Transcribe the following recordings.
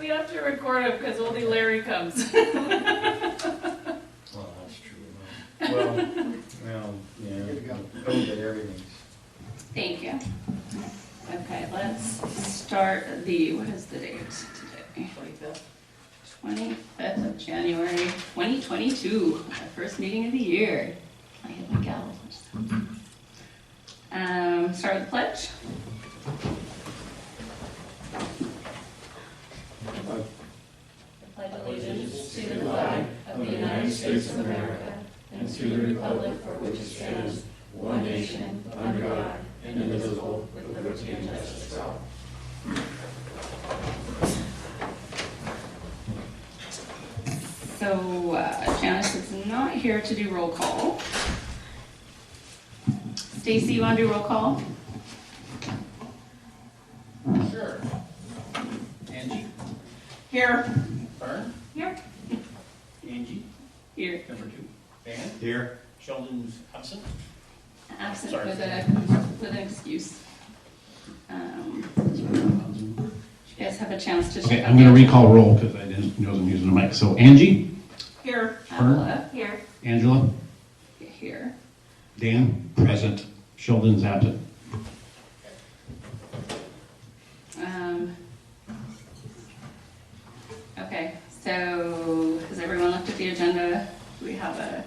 We have to record him because only Larry comes. Well, that's true. Well, yeah. Good to go. Don't get everything. Thank you. Okay, let's start what is the date today? 25th of January, 2022, our first meeting of the year. I hit my gavel. Start with the pledge. I pledge allegiance to the flag of the United States of America and to the republic for which it stands, one nation, under God, indivisible, with liberty and justice for all. So Janice is not here to do roll call. Stacy, you want to do roll call? Sure. Angie? Here. Fern? Here. Angie? Here. Number 2. Van? Here. Sheldon's absent? Absent Sorry. with an excuse. You guys have a chance to check. Okay, I'm going to recall roll because I didn't know I'm using the mic. So Angie, Here. Fern? Ella. Here. Angela, Here. Dan, present. Sheldon's absent. Okay, so has everyone looked at the agenda? Do we have a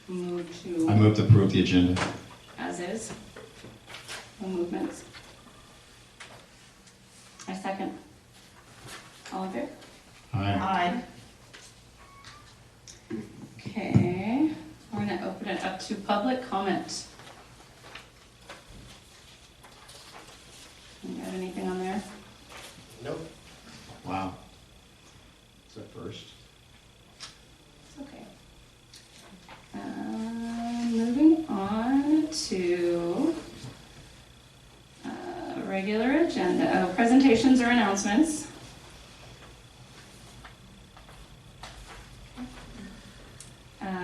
move I to move to approve the agenda. as is? No movements? I second. All in favor? Aye. Okay, we're gonna open it up to public comment. You got anything on there? Nope. Wow. It's a first. It's okay. Moving on to regular agenda, presentations or announcements.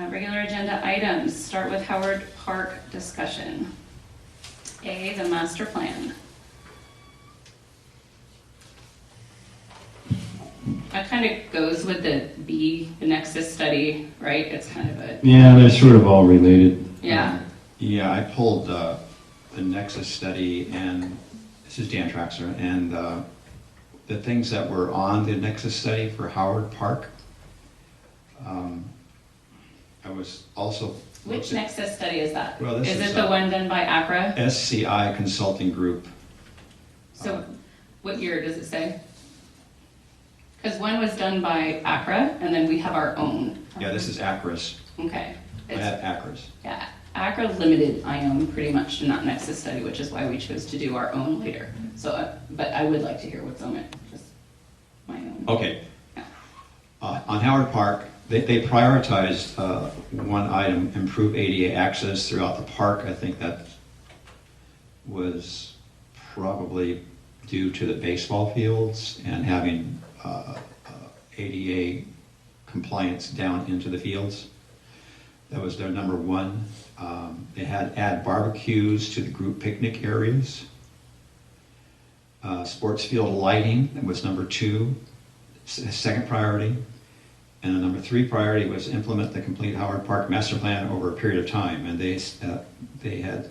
Regular agenda items, start with Howard Park discussion. A, the master plan. That kind of goes with the B, the Nexus study, right? It's kind of a, Yeah, they're sort of all related. yeah. Yeah, I pulled the Nexus study, and this is Dan Traxler, and the things that were on the Nexus study for Howard Park. I was also. Which Nexus study is that? Well, this Is is it the one done by ACRA? SCI Consulting Group. So what year does it say? Because one was done by ACRA, and then we have our own. Yeah, this is ACRA's. Okay. I It's, have ACRA's. yeah, ACRA limited Ione pretty much to not Nexus study, which is why we chose to do our own later. So, but I would like to hear what's on it, just my own. Okay. Yeah. On Howard Park, they prioritized one item, improve ADA access throughout the park. I think that was probably due to the baseball fields and having ADA compliance down into the fields. That was their number one. They had add barbecues to the group picnic areas. Sports field lighting, that was number 2, second priority. And the number 3 priority was implement the complete Howard Park master plan over a period of time. And they had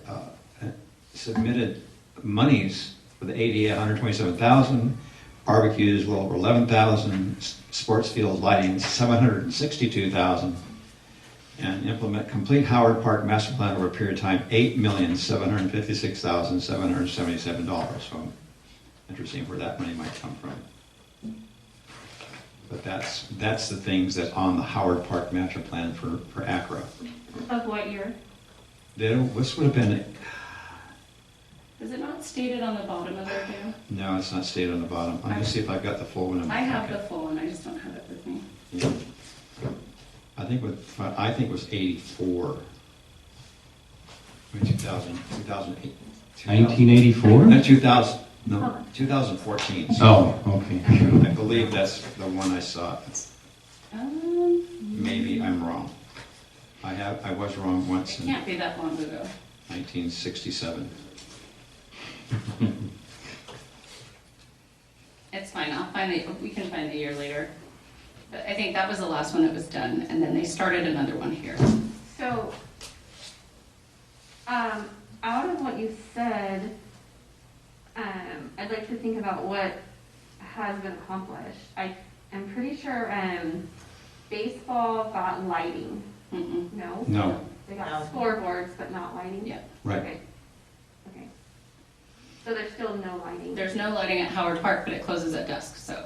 submitted monies for the ADA, 127,000, barbecues well over 11,000, sports field lighting 762,000, and implement complete Howard Park master plan over a period of time, $8,756,777. So interesting where that money might come from. But that's the things that's on the Howard Park master plan for ACRA. Of what year? This would have been, Is it not stated on the bottom of there, too? no, it's not stated on the bottom. Let me see if I've got the full one in my I have packet. the full one, I just don't have it with me. Yeah. I think it was 84. 2000, 2008. 1984? 2000, no, 2014. So Oh, okay. I believe that's the one I saw. Maybe I'm wrong. I was wrong once It in can't be that long ago. 1967. It's fine, we can find the year later. But I think that was the last one that was done, and then they started another one here. So, out of what you said, I'd like to think about what has been accomplished. I'm pretty sure, baseball got lighting. Mm-mm. No? No, They got scoreboards, but not lighting? Yeah. right. Okay. Okay. So there's still no lighting? There's no lighting at Howard Park, but it closes at dusk, so.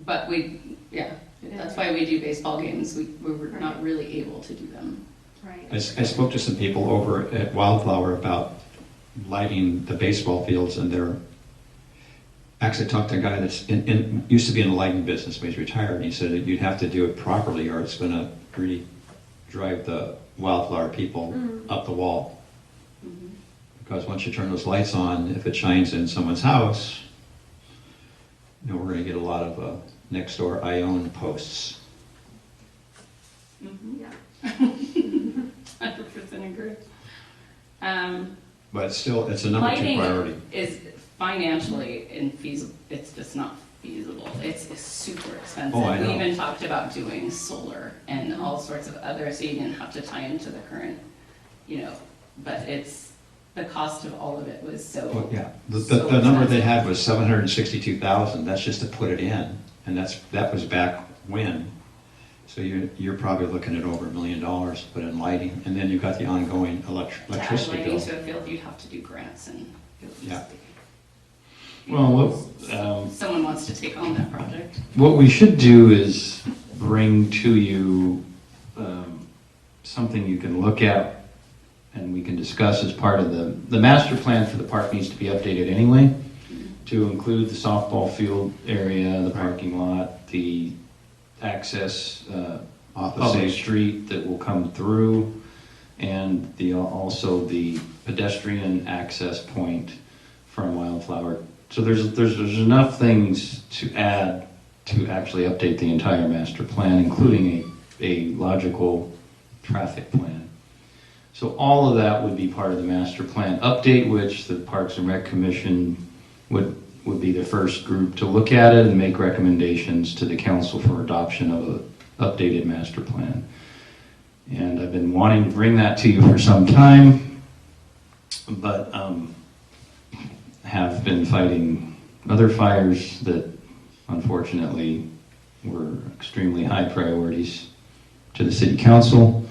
But that's why we do baseball games. We were not really able to do them. Right. I spoke to some people over at Wildflower about lighting the baseball fields, and they're actually talked to a guy that's used to be in the lighting business, but he's retired, and he said that you'd have to do it properly or it's going to really drive the Wildflower people up the wall. Mhm. Because once you turn those lights on, if it shines in someone's house, we're going to get a lot of next door Ione posts. Mhm. Yeah. 100% agree. But still, it's a number two Lighting priority. is financially infeasible. It's just not feasible. It's super expensive. Oh, I know. We even talked about doing solar and all sorts of other, so you didn't have to tie into the current, but the cost of all of it was so. Well, yeah, the so number they expensive. had was 762,000. That's just to put it in, and that was back when. So you're probably looking at over $1 million to put in lighting, and then you've got the ongoing To add electricity lighting bill. to a field, you'd have to do grants and. it would just Yeah. be- Well, Someone wants to take on that project. what we should do is bring to you something you can look at and we can discuss as part of the master plan for the park needs to be updated anyway, to include the softball field area, the parking lot, the access Off the public stage. street that will come through, and also the pedestrian access point from Wildflower. So there's enough things to add to actually update the entire master plan, including a logical traffic plan. So all of that would be part of the master plan update, which the Parks and Rec Commission would be the first group to look at it and make recommendations to the council for adoption of an updated master plan. And I've been wanting to bring that to you for some time, but have been fighting other fires that unfortunately were extremely high priorities to the city council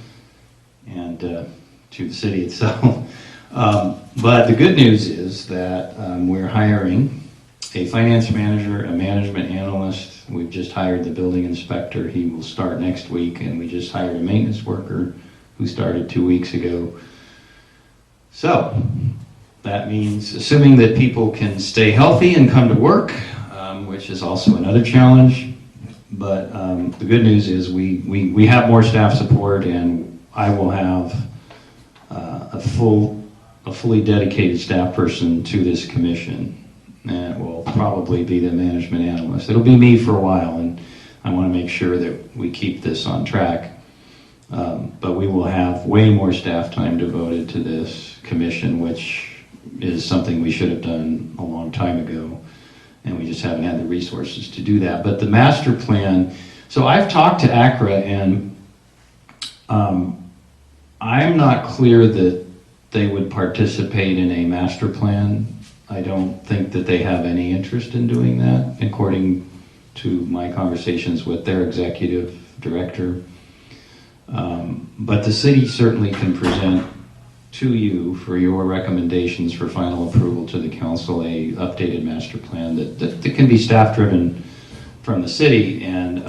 and to the city itself. But the good news is that we're hiring a finance manager, a management analyst. We've just hired the building inspector. He will start next week, and we just hired a maintenance worker who started 2 weeks ago. So that means, assuming that people can stay healthy and come to work, which is also another challenge. But the good news is we have more staff support, and I will have a fully dedicated staff person to this commission. And it will probably be the management analyst. It'll be me for a while, and I want to make sure that we keep this on track. But we will have way more staff time devoted to this commission, which is something we should have done a long time ago, and we just haven't had the resources to do that. But the master plan, so I've talked to ACRA, and I'm not clear that they would participate in a master plan. I don't think that they have any interest in doing that, according to my conversations with their executive director. But the city certainly can present to you for your recommendations for final approval to the council a updated master plan that can be staff driven from the city. And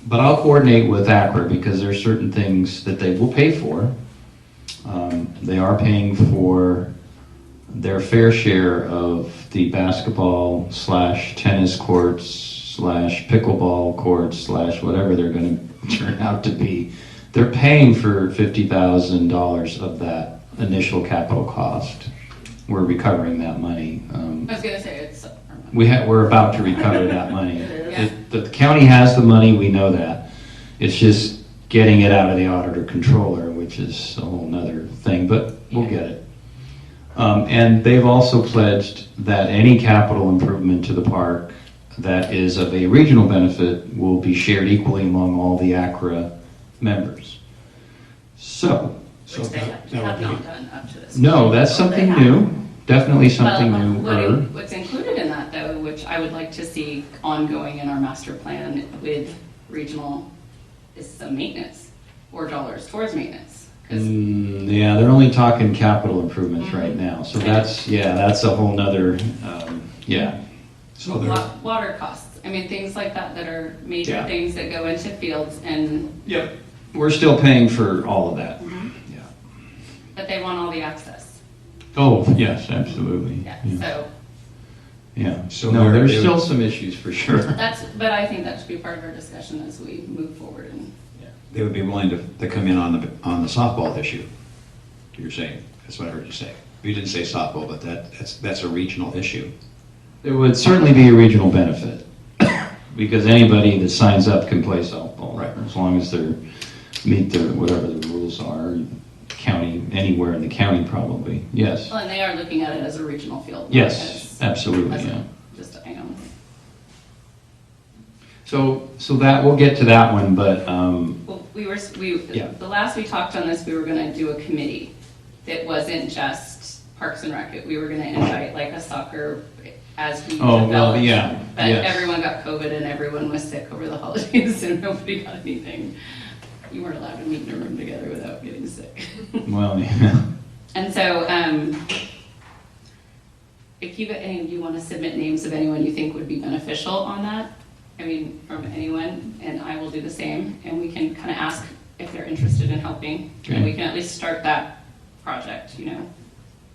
but I'll coordinate with ACRA because there are certain things that they will pay for. They are paying for their fair share of the basketball / tennis courts / pickleball courts / whatever they're going to turn out to be. They're paying for $50,000 of that initial capital cost. We're recovering that money. I was gonna say it's. We're about to recover that money. Yeah. The county has the money, we know that. It's just getting it out of the auditor controller, which is a whole nother thing, but we'll get it. And they've also pledged that any capital improvement to the park that is of a regional benefit will be shared equally among all the ACRA members. So, Which they have not done up to this. no, point. that's Well, they something have. new, definitely something Well, new. what's included in that though, which I would like to see ongoing in our master plan with regional, is some maintenance or dollars towards maintenance. 'Cause Yeah, they're only talking capital improvements right now, so that's a whole nother, yeah. So there, water costs, I mean, things like that that are major Yeah. things that go into fields and, Yep. We're still paying for all of that, yeah. but they want all the access. Oh, yes, absolutely. Yeah, Yeah. so Yeah, So no, there- there's it still would- some issues for sure. but I think that should be part of our discussion as we move forward and. they would be willing to come in on the softball issue, you're saying, that's what I heard you say. You didn't say softball, but that's a regional issue. There would certainly be a regional benefit, because anybody that signs up can play softball. Right. As long as they're, meet the, whatever the rules are, county, anywhere in the county probably, yes. Well, and they are looking at it as a regional field. not Yes, as- absolutely, as a- yeah. Just Ione. So that, we'll get to that one, but, Well, Yeah. the last we talked on this, we were gonna do a committee that wasn't just Parks and Rec. We were gonna invite like a soccer as we Oh, well, developed. yeah, But yes. everyone got COVID and everyone was sick over the holidays and nobody got anything. You weren't allowed to meet in a room together without getting sick. well, yeah. And so, if you want to submit names of anyone you think would be beneficial on that, I mean, from anyone, and I will do the same, and we can kind of ask if they're interested in helping, and we can at least start that project, you know?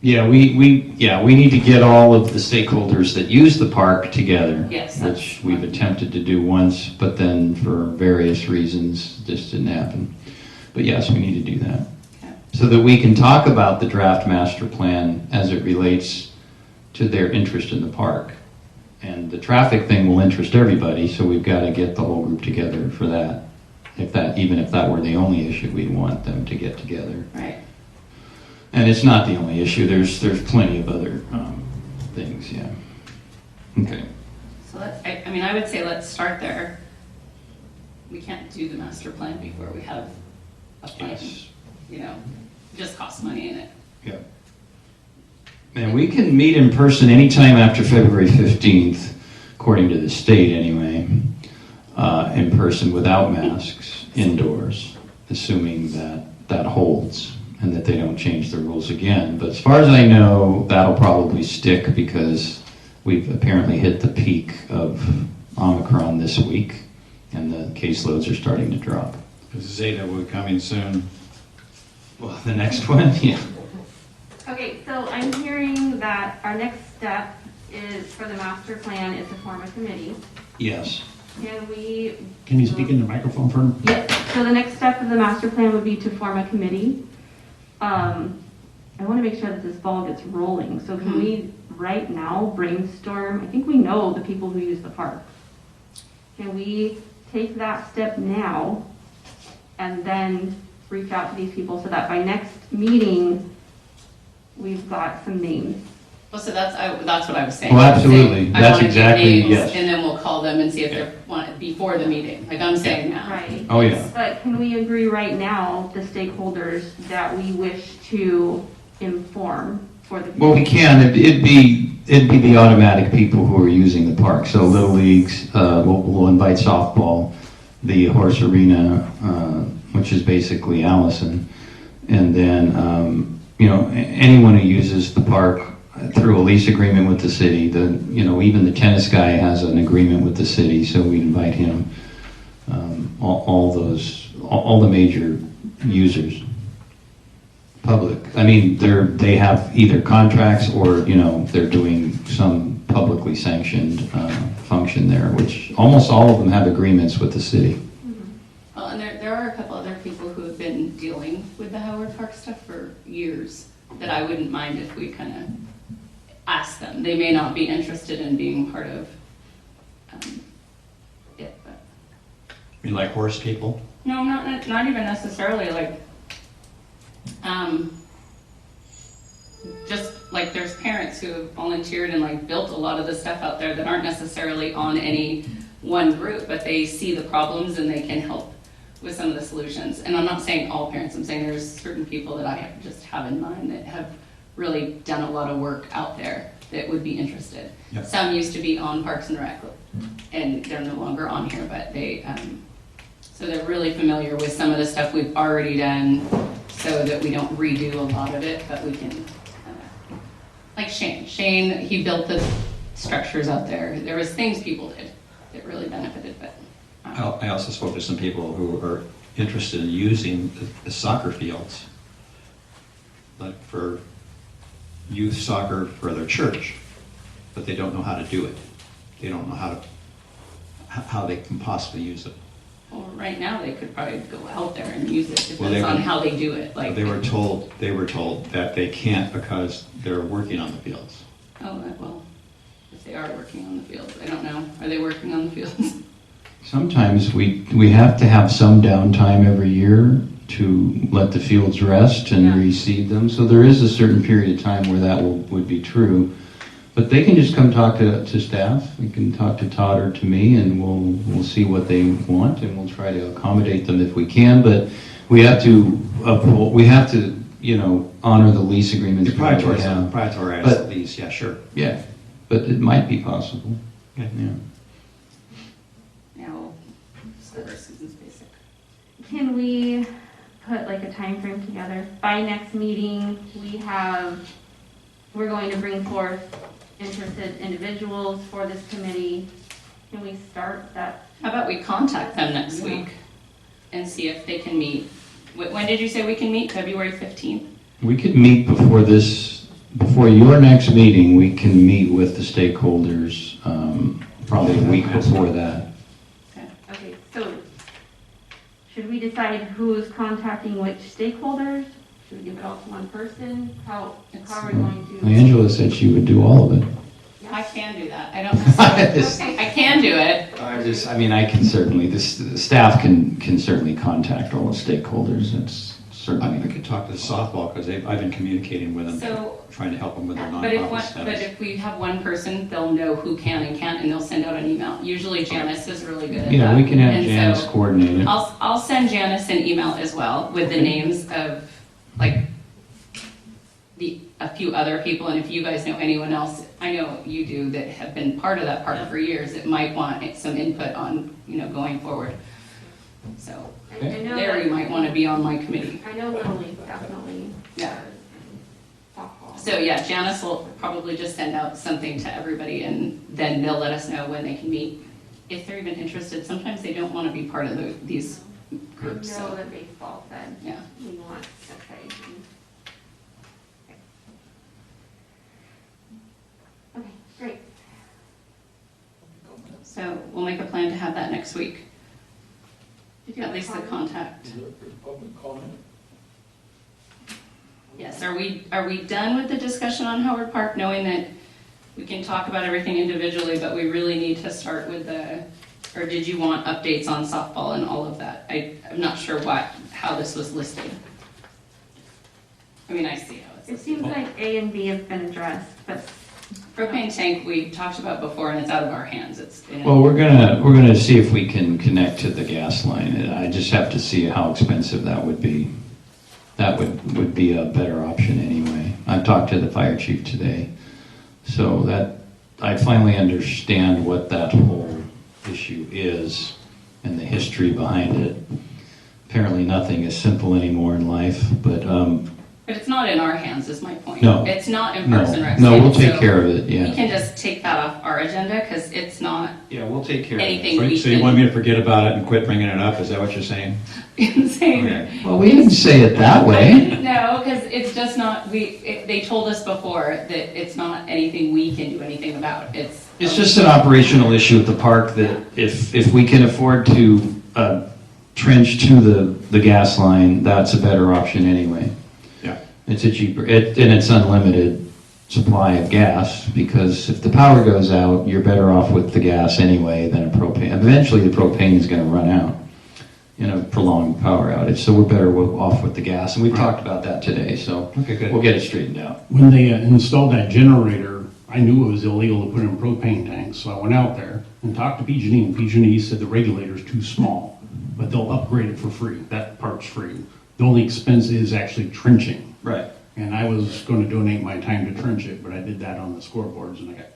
Yeah, we need to get all of the stakeholders that use the park together. Yes, Which that's we've one. attempted to do once, but then for various reasons, just didn't happen. But yes, we need to do that. Okay. So that we can talk about the draft master plan as it relates to their interest in the park. And the traffic thing will interest everybody, so we've got to get the whole group together for that. Even if that were the only issue, we'd want them to get together. Right. And it's not the only issue, there's plenty of other things, yeah. Okay. So I would say let's start there. We can't do the master plan before we have a plan, Yes. you know? It just costs money in it. Yeah. And we can meet in person anytime after February 15th, according to the state anyway, in person without masks, indoors, assuming that that holds and that they don't change the rules again. But as far as I know, that'll probably stick because we've apparently hit the peak of Omicron this week and the caseloads are starting to drop. Zeta will be coming soon. Well, the next one, yeah. Okay, so I'm hearing that our next step is, for the master plan, is to form a committee. Yes. Can you speak in the microphone for me? Yes, so the next step of the master plan would be to form a committee. I want to make sure that this ball gets rolling, so can we right now brainstorm? I think we know the people who use the park. Can we take that step now and then reach out to these people so that by next meeting, we've got some names? Well, so that's what I was saying. Well, I was saying, absolutely. I That's wanna get exactly- names, yes. And then we'll call them and see if they want it before the meeting, like I'm saying now. Right. Oh, yeah. But can we agree right now, the stakeholders that we wish to inform for the? Well, we can. It'd be the automatic people who are using the park. So Little Leagues, we'll invite softball, the horse arena, which is basically Allison, and then anyone who uses the park through a lease agreement with the city. Even the tennis guy has an agreement with the city, so we invite him. All the major users. Public. I mean, they have either contracts or, they're doing some publicly sanctioned function there, which almost all of them have agreements with the city. Well, and there are a couple other people who have been dealing with the Howard Park stuff for years that I wouldn't mind if we kind of ask them. They may not be interested in being part of it, but. You like horse people? No, not even necessarily, like, just like there's parents who have volunteered and like built a lot of the stuff out there that aren't necessarily on any one group, but they see the problems and they can help with some of the solutions. And I'm not saying all parents, I'm saying there's certain people that I just have in mind that have really done a lot of work out there that would be interested. Yep. Some used to be on Parks and Rec, and they're no longer on here, but they, so they're really familiar with some of the stuff we've already done so that we don't redo a lot of it, but we can, like Shane, he built the structures out there. There was things people did that really benefited, but. I also spoke to some people who are interested in using the soccer fields, like for youth soccer for their church, but they don't know how to do it. They don't know how they can possibly use it. Well, right now they could probably go out there and use it. Depends Well, on how they do it. Like They were told that they can't because they're working on the fields. oh well, if they are working on the fields, I don't know. Are they working on the fields? Sometimes we have to have some downtime every year to let the fields rest and Yeah. reseed them. So there is a certain period of time where that would be true. But they can just come talk to staff. We can talk to Todd or to me, and we'll see what they want, and we'll try to accommodate them if we can. But we have to honor the lease agreements. The proprietary But- lease, yeah, sure. Yeah, but it might be possible. Okay. Yeah. Yeah, well, summer season's basic. Can we put like a time frame together? By next meeting, we're going to bring forth interested individuals for this committee. Can we start that? How about we contact them next Yeah. week and see if they can meet? When did you say we can meet? February 15th? We could meet before your next meeting. We can meet with the stakeholders probably a week before that. Okay, so should we decide who's contacting which stakeholders? Should we give it all to one person? How are we going to? Angela said she would do all of it. I can do that. I don't necessarily. I can do it. I can certainly, the staff can certainly contact all the stakeholders. It's I certainly. could talk to the softball because I've been communicating with them, So, trying to help them with their but nonprofit status. if we have one person, they'll know who can and can't, and they'll send out an email. Usually Janice is really good at that. Yeah, we can have And Janice so coordinate it. I'll send Janice an email as well with the names of like a few other people, and if you guys know anyone else, I know you do, that have been part of that park for years, that might want some input on, going forward. So I know there that- you might want to be on my committee. I know Little League definitely. Yeah. Softball. So yeah, Janice will probably just send out something to everybody, and then they'll let us know when they can meet. If they're even interested, sometimes they don't want to be part of these groups, I know so, that baseball said yeah. we want, okay. Okay, great. So we'll make a plan to have that next week, Did you at have a least the comment? contact. Is there public comment? Yes, are we done with the discussion on Howard Park, knowing that we can talk about everything individually, but we really need to start with or did you want updates on softball and all of that? I'm not sure how this was listed. I mean, I see how it's It listed. seems like A and B have been addressed, but Propane tank, we talked about before, and it's out of our hands. Well, we're gonna see if we can connect to the gas line. I just have to see how expensive that would be. That would be a better option anyway. I talked to the fire chief today, so that I finally understand what that whole issue is and the history behind it. Apparently, nothing is simple anymore in life, but But it's not in our hands, is my point. No. It's not in Parks and Rec. no, we'll take so care of it. We Yeah. can just take that off our agenda, because it's not Yeah, we'll take care anything So we so you want me to forget about it and quit bringing it up, is that what you're saying? insane. Okay. Well, we didn't say it that way. No, because it's just not, they told us before that it's not anything we can do anything about. It's just an operational issue at the park that if we can afford to trench to the gas line, that's a better option anyway. Yeah. It's a cheaper, and it's unlimited supply of gas, because if the power goes out, you're better off with the gas anyway than a propane. Eventually, the propane is going to run out. in a prolonged power outage, so we're better off with the gas, and we've Right. talked about that today, so Okay, good. we'll get it straightened out. When they installed that generator, I knew it was illegal to put in propane tanks, so I went out there and talked to PG&E, and PG&E said the regulator's too small, but they'll upgrade it for free. That part's free. The only expense is actually trenching. Right. And I was going to donate my time to trench it, but I did that on the scoreboards, and I got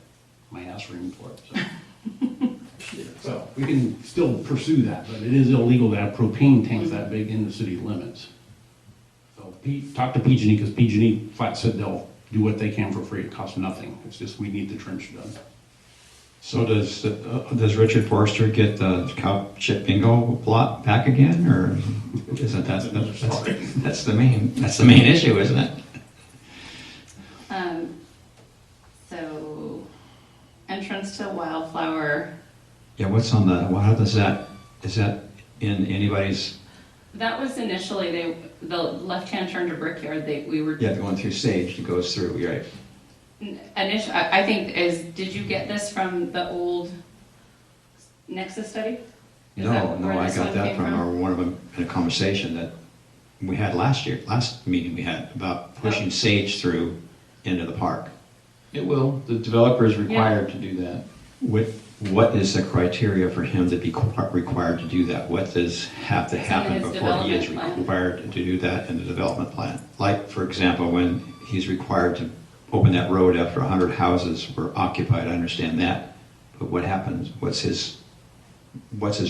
my ass reamed for it, so. So we can still pursue that, but it is illegal to have propane tanks that big in the city limits. So talk to PG&E, because PG&E flat said they'll do what they can for free. It costs nothing. It's just we need the trench done. So does Richard Forrester get the cow chip bingo lot back again, or isn't that's the main issue, isn't it? So, entrance to Wildflower, Yeah, what's on the, is that in anybody's, that was initially, the left-hand turn to Brickyard, we were, yeah, going through Sage, it goes through, right? initially, I think did you get this from the old Nexus study? Is No, that where I this got one that came from one of them in a conversation that we had last meeting we had about pushing Sage through into the park. It will. The developer is required to do that. What is the criteria for him to be required to do that? What does have to It's in happen his before he is development plan. required to do that in the development plan? Like, for example, when he's required to open that road after 100 houses were occupied, I understand that. But what happens, what's his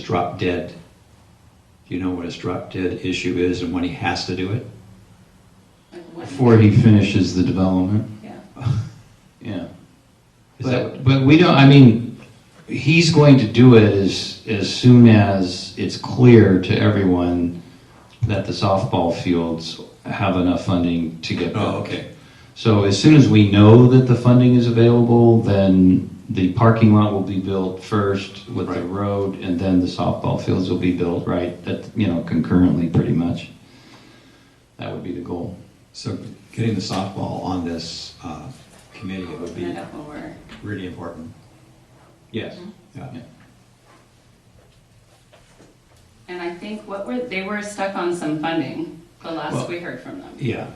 drop dead? Do you know what his drop dead issue is and when he has to do it? Like what- Before he finishes the development. Yeah. Yeah. Is that, But we don't, I mean, he's going to do it as soon as it's clear to everyone that the softball fields have enough funding to get built. oh, okay. So as soon as we know that the funding is available, then the parking lot will be built first with the Right. road, and then the softball fields will be built, right, concurrently, pretty much. That would be the goal. So getting the softball on this committee would Open be it up when we're, really important. Yes. Yeah. Yeah. and I think they were stuck on some funding, the last Well, we heard from them. Yeah.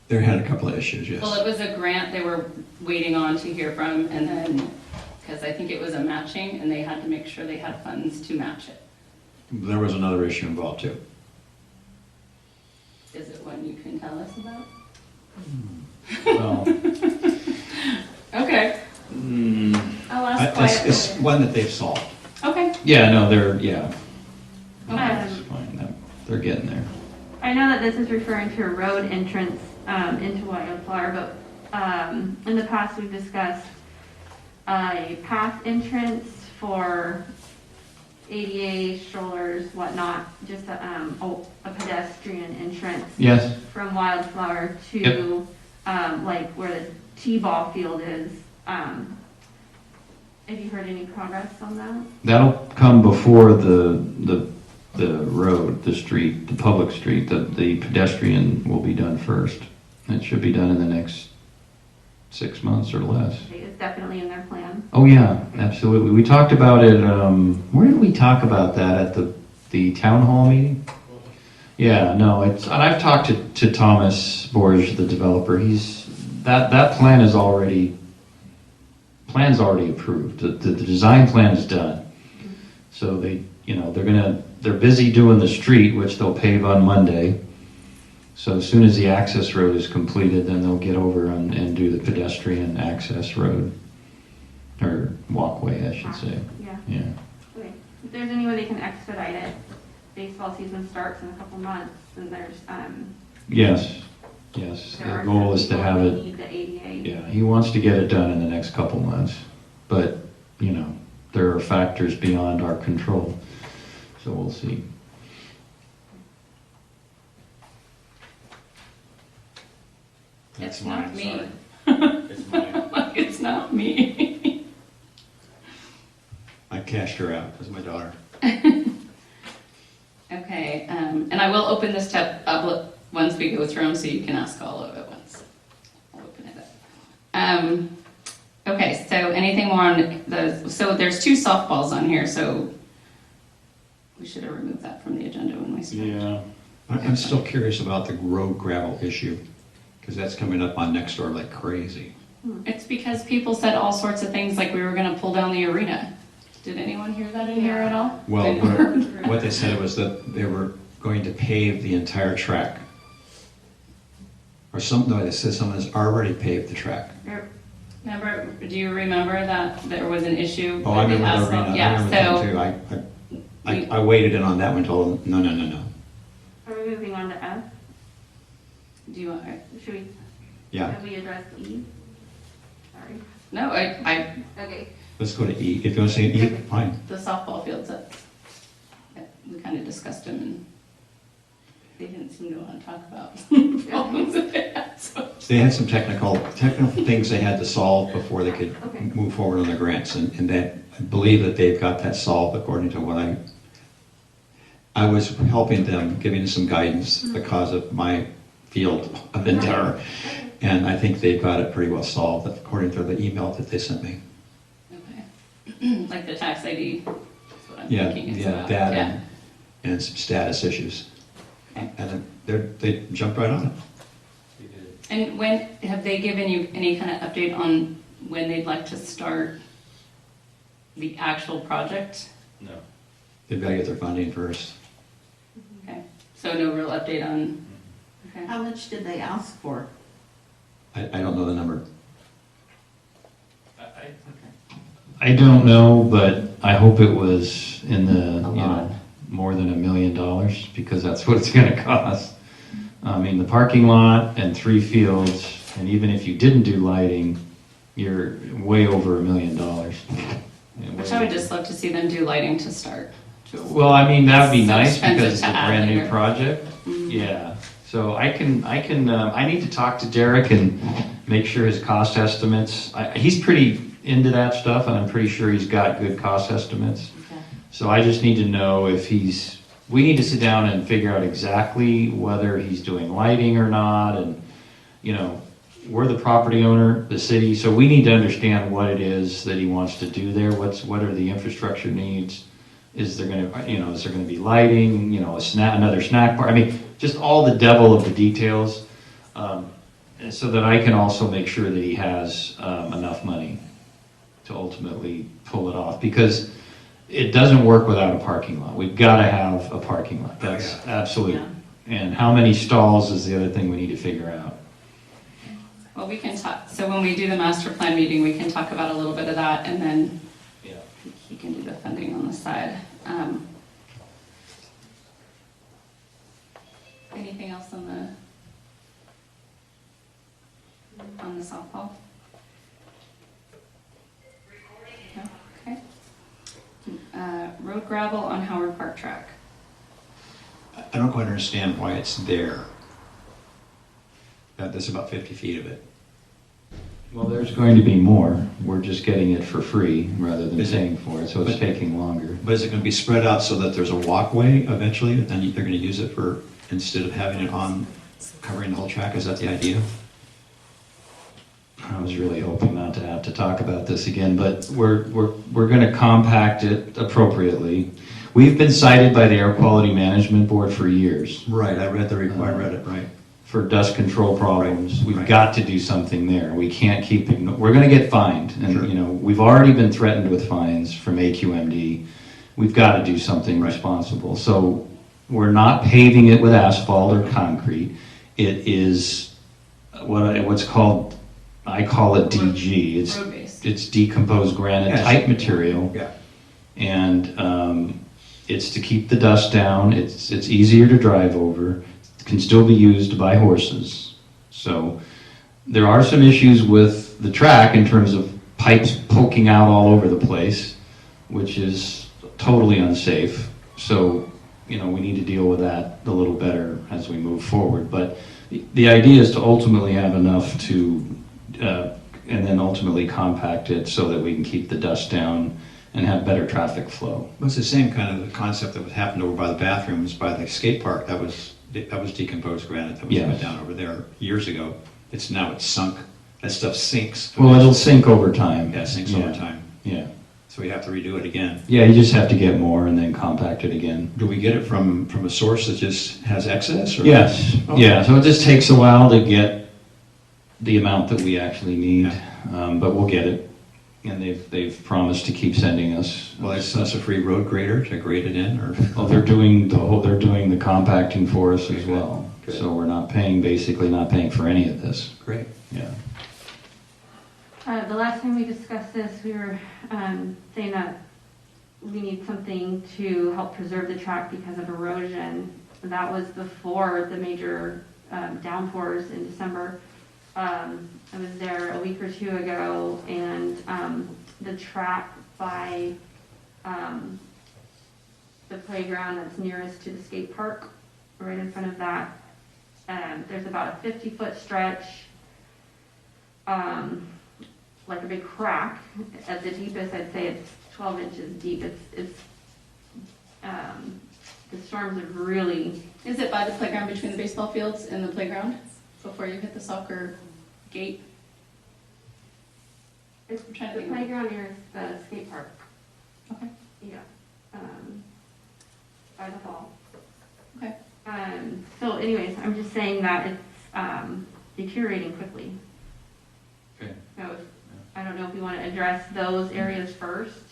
They had a couple of issues, yes. Well, it was a grant they were waiting on to hear from, and then, because I think it was a matching, and they had to make sure they had funds to match it. There was another issue involved too. Is it one you can tell us about? Well, Okay, I'll ask It's quietly. one that they've solved. Okay. yeah, no, yeah. That's Um, fine. They're getting there. I know that this is referring to a road entrance into Wildflower, but in the past we've discussed a path entrance for ADA, strollers, whatnot, just a pedestrian entrance Yes, from Wildflower to like where the T-ball field is. Have you heard any progress on that? that'll come before the road, the street, the public street. The pedestrian will be done first. It should be done in the next 6 months or less. It's definitely in their plan. Oh, yeah, absolutely. We talked about it, where did we talk about that? At the town hall meeting? Yeah, no, and I've talked to Thomas Borge, the developer. That plan's already approved. The design plan is done. So they're busy doing the street, which they'll pave on Monday. So as soon as the access road is completed, then they'll get over and do the pedestrian access road, or walkway, I should say. Yeah. Yeah. Okay. If there's any way they can expedite it, baseball season starts in a couple months, and there's, Yes. there The are goal some is to people have who it. need the ADA. Yeah, he wants to get it done in the next couple months, but there are factors beyond our control, so we'll see. It's not me. Sorry. It's mine. Like, it's not me. I cashed her out as my daughter. Okay, and I will open this tab up once we go through them, so you can ask all of it once. I'll open it up. Okay, so anything more on so there's 2 softballs on here, so we should have removed that from the agenda when we started. Yeah. I'm still curious about the road gravel issue, because that's coming up on next door like crazy. It's because people said all sorts of things like we were gonna pull down the arena. Did anyone hear that in here at all? Well, what they said was that they were going to pave the entire track. Or something, no, they said someone has already paved the track. Remember, do you remember that there was an issue? Oh, I with the remember the asphalt? arena, I Yeah, remember that too. we- I waited in on that one, told them, no. Are we moving on to F? Do you want, Should we, Yeah, have we addressed E? Sorry. no, Okay. let's go to E. If you want to say E, fine. the softball fields, we kind of discussed them and they didn't seem to want to talk about problems that they had, so. They had some technical things they had to solve before they could Okay. move forward on their grants, and that, I believe that they've got that solved according to what I was helping them, giving them some guidance because of my field of endeavor, and I think they've got it pretty well solved according to the email that they sent me. Okay. Like the tax ID, that's what I'm Yeah, thinking it's yeah, about. that Yeah. and some status issues. Okay. And then they jumped right on it. And when, have they given you any kind of update on when they'd like to start the actual project? No. They've got to get their funding first. Okay, so no real update on, okay. How much did they ask for? I don't know the number. I don't know, but I hope it was in the, A you lot. know, more than $1 million, because that's what it's gonna cost. I mean, the parking lot and 3 fields, and even if you didn't do lighting, you're way over $1 million. Which I would just love to see them do lighting to start. Well, I mean, that would be So nice expensive because it's to a add brand new later. project. Mhm. Yeah, so I need to talk to Derek and make sure his cost estimates, he's pretty into that stuff, and I'm pretty sure he's got good cost estimates. Okay. So I just need to know if we need to sit down and figure out exactly whether he's doing lighting or not, and, you know, we're the property owner, the city, so we need to understand what it is that he wants to do there, what are the infrastructure needs? Is there gonna be lighting, you know, another snack bar, I mean, just all the devil of the details, and so that I can also make sure that he has enough money to ultimately pull it off, because it doesn't work without a parking lot. We've got to have a parking lot. That's absolute. Yeah. And how many stalls is the other thing we need to figure out. Well, we can talk, so when we do the master plan meeting, we can talk about a little bit of that, and then Yeah. he can do the funding on the side. Anything else on the softball? No? Okay. Road gravel on Howard Park track. I don't quite understand why it's there. There's about 50 feet of it. Well, there's going to be more. We're just getting it for free rather than Is it? paying for it, so it's But- taking longer. But is it going to be spread out so that there's a walkway eventually, and then they're going to use it for, instead of having it on, covering the whole track? Is that the idea? I was really hoping not to have to talk about this again, but we're going to compact it appropriately. We've been cited by the Air Quality Management Board for years Right, I read it, right. for dust control problems. Right, We've right. got to do something there. We can't keep we're going to get fined, and Sure. you know, we've already been threatened with fines from AQMD. We've got to do something Right. responsible. So we're not paving it with asphalt or concrete. It is what's called, I call it DG. Road-based. It's decomposed granite Yes. type material, Yeah. and it's to keep the dust down. It's easier to drive over. It can still be used by horses. So there are some issues with the track in terms of pipes poking out all over the place, which is totally unsafe. So, you know, we need to deal with that a little better as we move forward. But the idea is to ultimately have enough to, and then ultimately compact it so that we can keep the dust down and have better traffic flow. Well, it's the same kind of concept that happened over by the bathrooms, by the skate park. That was decomposed granite that was Yes. put down over there years ago. Now it's sunk. That stuff sinks. Well, it'll sink over time. Yeah, it sinks over time. Yeah. So we have to redo it again. Yeah, you just have to get more and then compact it again. Do we get it from a source that just has excess? Or? Yes, yeah, so it just takes a while to get the amount that we actually need, but we'll get it. And they've promised to keep sending us. Well, that's a free road grader to grade it in, or? Well, they're doing the compacting for us as well. Good. So we're basically not paying for any of this. Great. Yeah. The last time we discussed this, we were saying that we need something to help preserve the track because of erosion. That was before the major downpours in December. I was there a week or two ago, and the track by the playground that's nearest to the skate park, right in front of that, there's about a 50-foot stretch, like a big crack. At the deepest, I'd say it's 12 inches deep. The storms have really. Is it by the playground between the baseball fields and the playground before you hit the soccer gate? It's I'm trying to the think. playground near the skate park. Okay. Yeah. By the fall. Okay. So anyways, I'm just saying that it's deteriorating quickly. Okay. So I don't know if you want to address those areas first.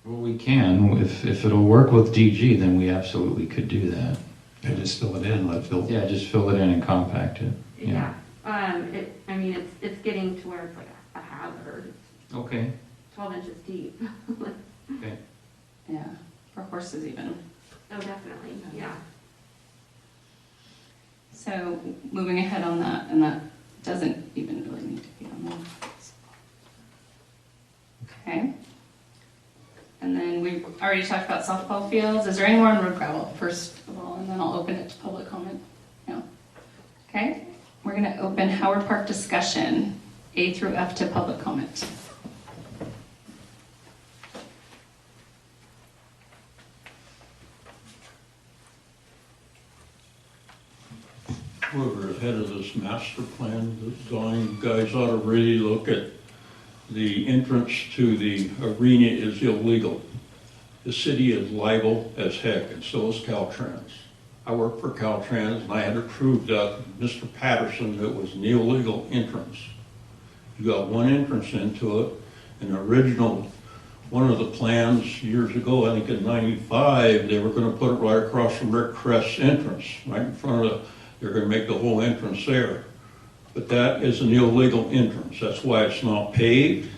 Well, we can. If it'll work with DG, then we absolutely could do that. And just fill it in, let it fill. Yeah, just fill it in and compact it. Yeah. It's getting to where it's like a hazard. It's Okay. 12 inches deep. Okay. Yeah, for horses even. Oh, definitely. Yeah. So moving ahead on that, and that doesn't even really need to be on there. Okay. And then we already talked about softball fields. Is there any more on road gravel, first of all, and then I'll open it to public comment? No. Okay, we're gonna open Howard Park discussion, A through F to public comment. Whoever ahead of this master plan design, guys ought to really look at the entrance to the arena is illegal. The city is liable as heck, and so is Caltrans. I work for Caltrans, and I had to prove to Mr. Patterson that it was an illegal entrance. You got one entrance into it, and the original, one of the plans years ago, I think in '95, they were gonna put it right across from Rick Crest's entrance, right in front of they're gonna make the whole entrance there. But that is an illegal entrance. That's why it's not paved.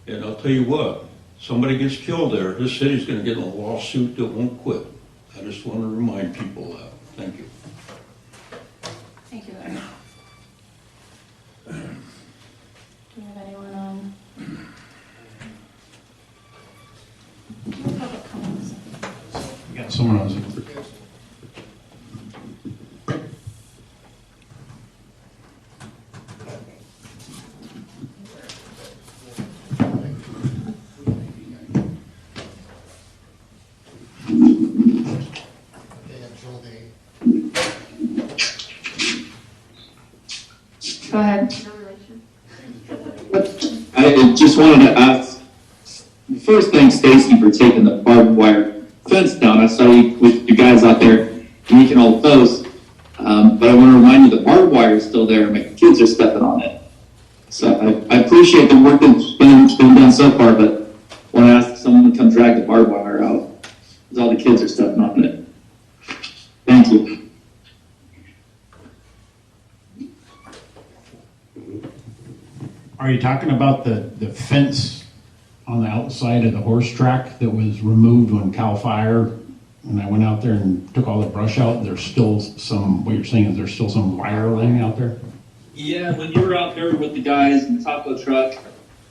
And I'll tell you what, somebody gets killed there, this city's gonna get in a lawsuit that won't quit. I just want to remind people that. Thank you. Thank you, Larry. Do we have anyone on? Public comments? We got someone on Zoom. Go ahead. No relation. I just wanted to ask, first thanks Stacy for taking the barbed wire fence down. I saw you with you guys out there making all those. But I want to remind you the barbed wire is still there and my kids are stepping on it. So I appreciate the work that's been done so far, but want to ask someone to come drag the barbed wire out because all the kids are stepping on it. Thank you. Are you talking about the fence on the outside of the horse track that was removed when Cal Fire, and I went out there and took all the brush out? There's still some, what you're saying is there's still some wire laying out there? Yeah, when you were out there with the guys in the taco truck,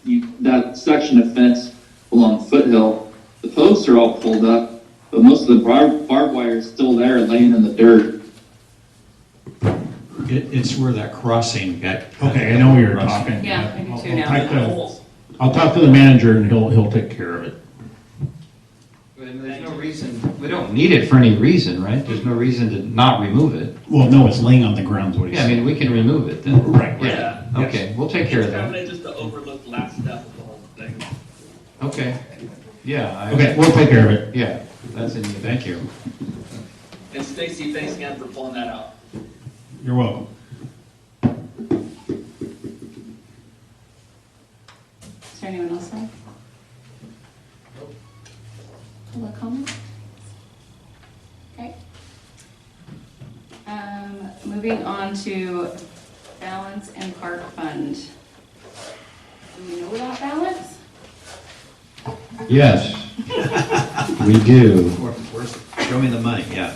that section of fence along Foothill, the posts are all pulled up, but most of the barbed wire is still there laying in the dirt. It's where that crossing got. Okay, I know what you're talking. Yeah, I do too I'll talk to the manager and he'll take care of it. There's no reason, we don't need it for any reason, right? There's no reason to not remove it. Well, no, it's laying on the ground is what he's Yeah, I saying. mean, we can remove it then. Right. Yeah. Okay, we'll take care of It's that. kind of just the overlooked last step of the whole thing. Okay, yeah. Okay, we'll take care of it. Yeah, that's in the, Thank you. And Stacy, thanks again for pulling that out. You're welcome. Is there anyone else there? Public comment? Okay. Moving on to balance and park fund. Do we know about balance? yes, we do. Show me the money, yeah.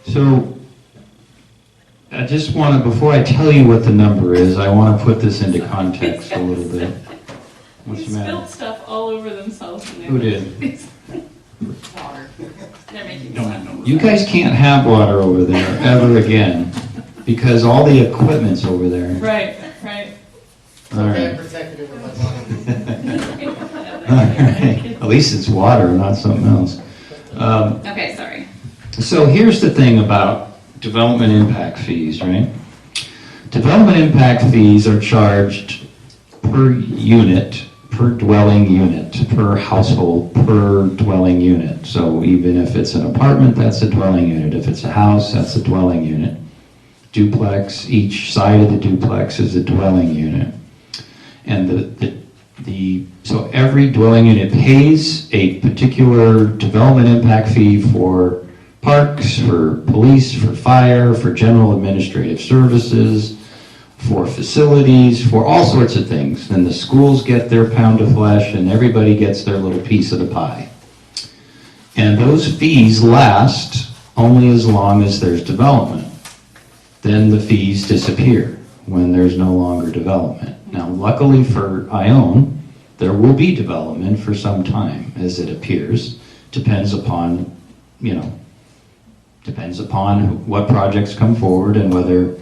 So, I just want to, before I tell you what the number is, I want to put this into context a little bit. What's the matter? Spilled stuff all over themselves. Who did? Water. They're making Don't stuff. have numbers. You guys can't have water over there ever again, because all the equipment's over there. Right, right. All right. All right. At least it's water, not something else. Okay, sorry. So here's the thing about development impact fees, right? Development impact fees are charged per unit, per dwelling unit, per household, per dwelling unit. So even if it's an apartment, that's a dwelling unit. If it's a house, that's a dwelling unit. Duplex, each side of the duplex is a dwelling unit. And so every dwelling unit pays a particular development impact fee for parks, for police, for fire, for general administrative services, for facilities, for all sorts of things. And the schools get their pound of flesh and everybody gets their little piece of the pie. And those fees last only as long as there's development. Then the fees disappear when there's no longer development. Now, luckily for Ione, there will be development for some time, as it appears. Depends upon, depends upon what projects come forward and whether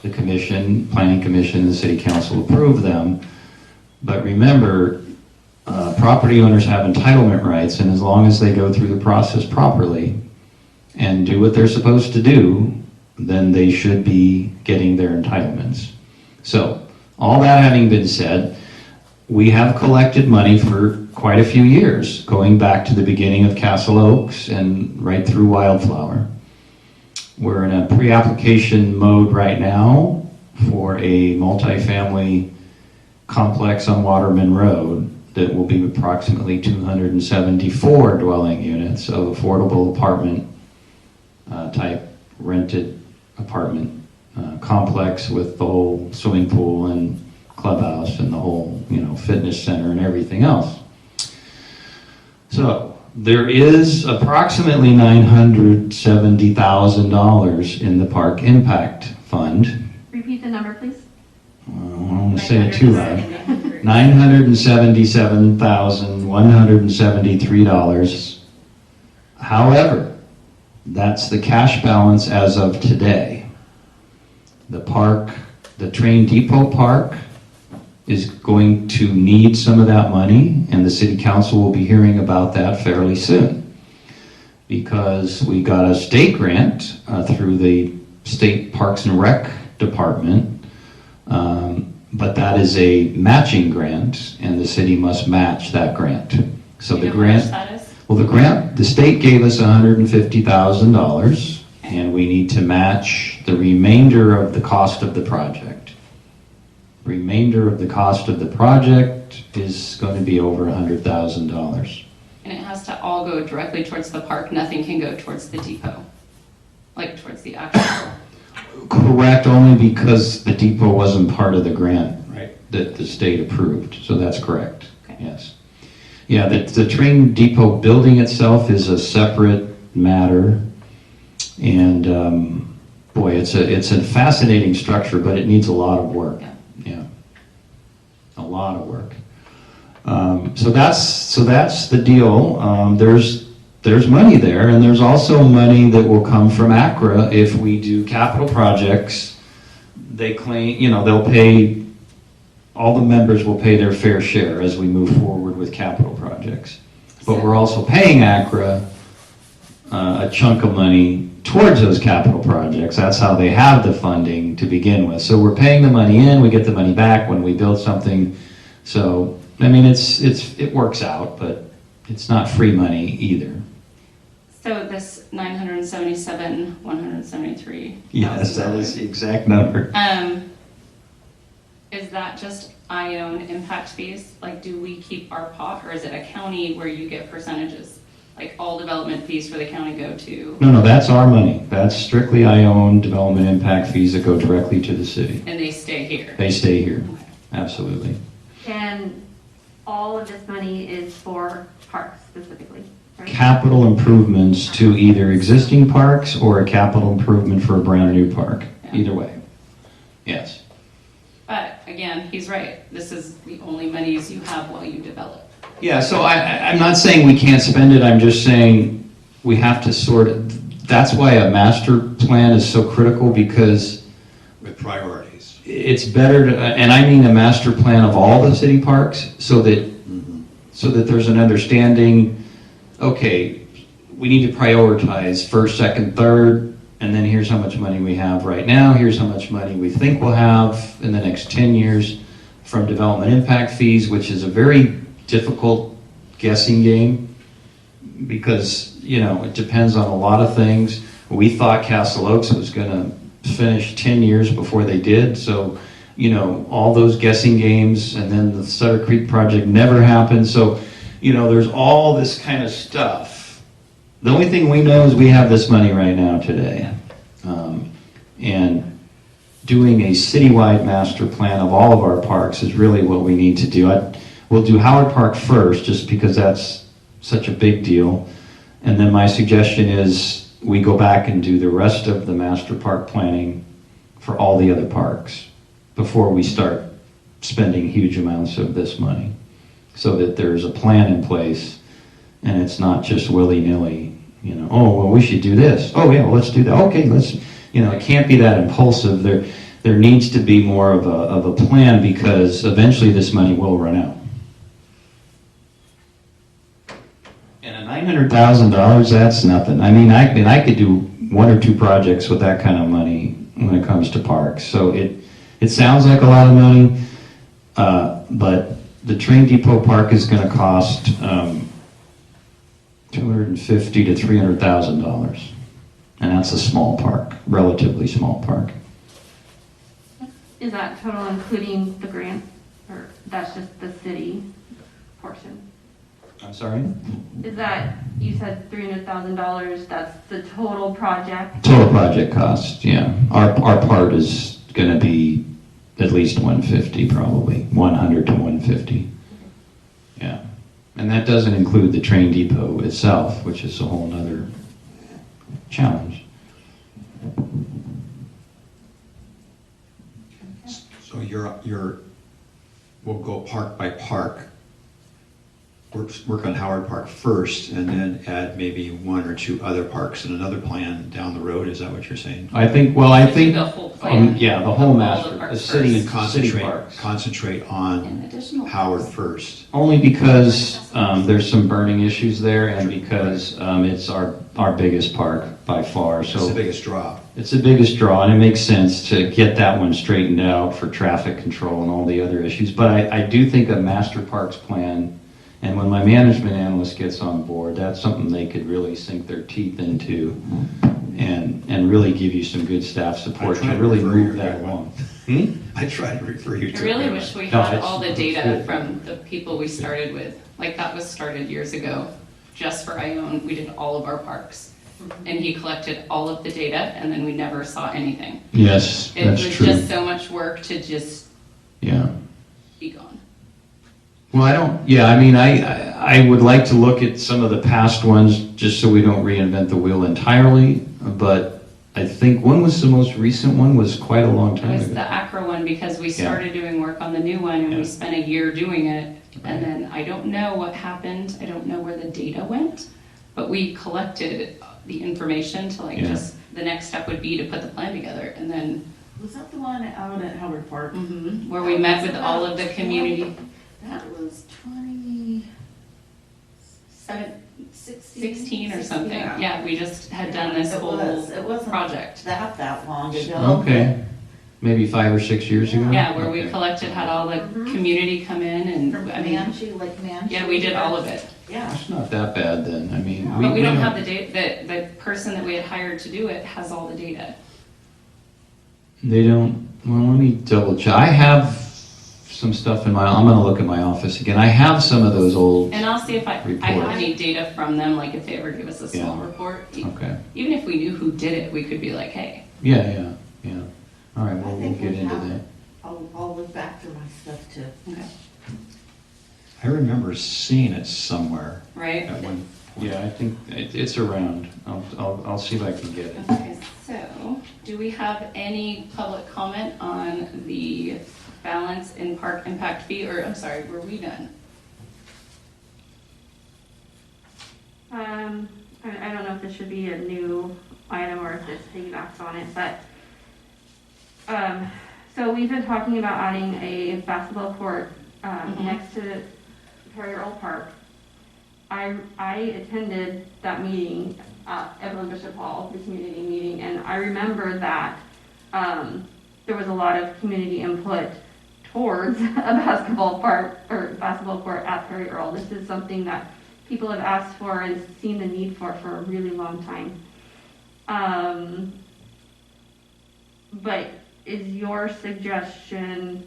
the commission, planning commission, and the city council approve them. But remember, property owners have entitlement rights, and as long as they go through the process properly and do what they're supposed to do, then they should be getting their entitlements. So, all that having been said, we have collected money for quite a few years, going back to the beginning of Castle Oaks and right through Wildflower. We're in a pre-application mode right now for a multifamily complex on Waterman Road that will be approximately 274 dwelling units of affordable apartment type rented apartment complex with the whole swimming pool and clubhouse and the whole, fitness center and everything else. So there is approximately $970,000 in the Park Impact Fund. Repeat the number, please. I don't want to say it too loud. $977,173. However, that's the cash balance as of today. The park, the train depot park, is going to need some of that money, and the city council will be hearing about that fairly soon. Because we got a state grant through the State Parks and Rec Department, but that is a matching grant, and the city must match that grant. So the grant, well, the state gave us $150,000, and we need to match the remainder of the cost of the project. Remainder of the cost of the project is going to be over $100,000. And it has to all go directly towards the park, nothing can go towards the depot, like towards the actual. Correct, only because the depot wasn't part of the grant Right. that the state approved, so that's correct, Okay. yes. Yeah, the train depot building itself is a separate matter, and boy, it's a fascinating structure, but it needs a lot of work. Yeah, a lot of work. So that's the deal. There's money there, and there's also money that will come from ACRA if we do capital projects. They claim, they'll pay, all the members will pay their fair share as we move forward with capital projects. But we're also paying ACRA a chunk of money towards those capital projects. That's how they have the funding to begin with. So we're paying the money in, we get the money back when we build something So, I mean, it works out, but it's not free money either. So this 977, 173. Yes, that is the exact number. Is that just Ione impact fees? Like, do we keep our pot, or is it a county where you get percentages? Like, all development fees for the county go to, No, that's our money. That's strictly I-own development impact fees that go directly to the city. and they stay here? They stay here, absolutely. And all of this money is for parks specifically, right? Capital improvements to either existing parks or a capital improvement for a brand new park, Yeah. either way. Yes. But again, he's right. This is the only monies you have while you develop. Yeah, so I'm not saying we can't spend it, I'm just saying we have to sort of, that's why a master plan is so critical, because With priorities. it's better to, and I mean a master plan of all the city parks, so that there's an understanding, okay, we need to prioritize first, second, third, and then here's how much money we have right now, here's how much money we think we'll have in the next 10 years from development impact fees, which is a very difficult guessing game, because, you know, it depends on a lot of things. We thought Castle Oaks was gonna finish 10 years before they did, so, you know, all those guessing games, and then the Sutter Creek project never happened, so, you know, there's all this kind of stuff. The only thing we know is we have this money right now today. And doing a citywide master plan of all of our parks is really what we need to do. We'll do Howard Park first, just because that's such a big deal. And then my suggestion is we go back and do the rest of the master park planning for all the other parks before we start spending huge amounts of this money, so that there's a plan in place and it's not just willy-nilly, you know, oh, well, we should do this. Oh, yeah, well, let's do that. Okay, let's, you know, it can't be that impulsive. There needs to be more of a plan, because eventually this money will run out. And $900,000, that's nothing. I mean, I could do one or two projects with that kind of money when it comes to parks. So it sounds like a lot of money, but the train depot park is going to cost $250,000 to $300,000, and that's a small park, relatively small park. Is that total including the grant, or that's just the city portion? I'm sorry? Is that, you said $300,000, that's the total project? Total project cost, yeah. Our part is going to be at least 150, probably 100 to 150. Yeah, and that doesn't include the train depot itself, which is a whole nother challenge. So we'll go park by park. Work on Howard Park first, and then add maybe one or two other parks in another plan down the road. Is that what you're saying? I think The whole plan. yeah, the whole All the master, parks the city first. and city parks. Concentrate on Howard first. Only because there's some burning issues there, and because it's our biggest park by far. It's So the biggest draw. it's the biggest draw, and it makes sense to get that one straightened out for traffic control and all the other issues. But I do think a master parks plan, and when my management analyst gets on board, that's something they could really sink their teeth into, and really give you some good staff support I try to to really refer move you that to along. I try to refer you to. I really wish we No, had it's- all the it's data good. from the people we started with. Like, that was started years ago, just for Ione. We did all of our parks. And he collected all of the data, and then we never saw anything. Yes, It that's was true. just so much work to just Yeah. be gone. Well, I mean, I would like to look at some of the past ones, just so we don't reinvent the wheel entirely, but I think, when was the most recent one? Was quite a long It time was ago. the Acra one, because we started doing work on the new one, and Yeah. we spent a year doing it. And then I don't know what happened. I don't know where the data went, but we collected the information to Yeah. just, the next step would be to put the plan together, and then Was that the one out at Howard Park? where we met with all of the community. That was 16 or something. Yeah, we just had done this It whole was. It wasn't project. that long ago. Okay. maybe 5 or 6 years ago? Yeah, where we Okay. collected, had all the Mhm. community come in and, From I mean, Comanche, Lake Comanche. yeah, we did all of it. Yeah. It's not that bad then, I mean. But we don't have the data, the person that we had hired to do it has all the data. They don't, well, let me double check. I have some stuff in my, I'm gonna look at my office again. I have some of those old, And I'll see if I have Reports. any data from them, like if they ever give us a small Yeah. report. okay. Even if we knew who did it, we could be like, hey, Yeah. All right, I well, we'll think get we into have that. it. I'll look back through my stuff too. okay, I remember seeing it somewhere right? at one. Yeah, I think it's around. I'll see if I can get it. Okay, so, do we have any public comment on the balance in park impact fee, or, I'm sorry, were we done? I don't know if this should be a new item or if this piggybacks on it, but, so we've been talking about adding a basketball court, Mhm. next to Perry Earl Park. I attended that meeting at Evelyn Bishop Hall, the community meeting, and I remember that, there was a lot of community input towards a basketball park, or basketball court at Perry Earl. This is something that people have asked for and seen the need for a really long time. But is your suggestion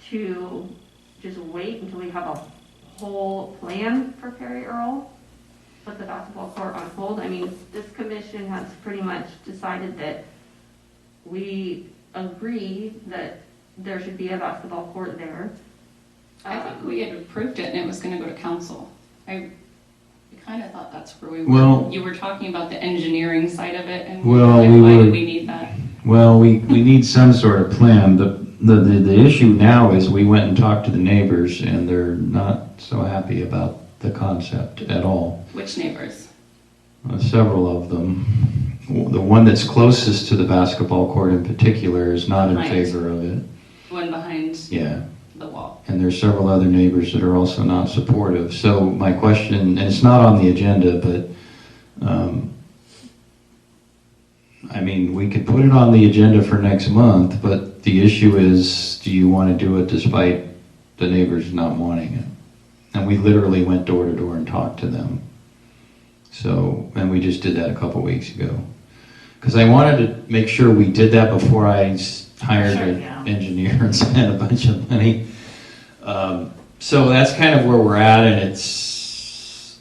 to just wait until we have a whole plan for Perry Earl? Put the basketball court on hold? I mean, this commission has pretty much decided that we agree that there should be a basketball court there. I think we had approved it and it was gonna go to council. I kind of thought that's where we were. Well- You were talking about the engineering side of it and Well, like, we why were- do we need that? Well, we need some sort of plan. The issue now is we went and talked to the neighbors and they're not so happy about the concept at all. Which neighbors? Several of them. The one that's closest to the basketball court in particular is not in Behind. favor of it. One behind Yeah. the wall. And there's several other neighbors that are also not supportive. So my question, and it's not on the agenda, but, I mean, we could put it on the agenda for next month, but the issue is, do you want to do it despite the neighbors not wanting it? And we literally went door to door and talked to them. So, and we just did that a couple weeks ago. Because I wanted to make sure we did that before I hired Sure, an yeah. engineer and spent a bunch of money. So that's kind of where we're at, and it's,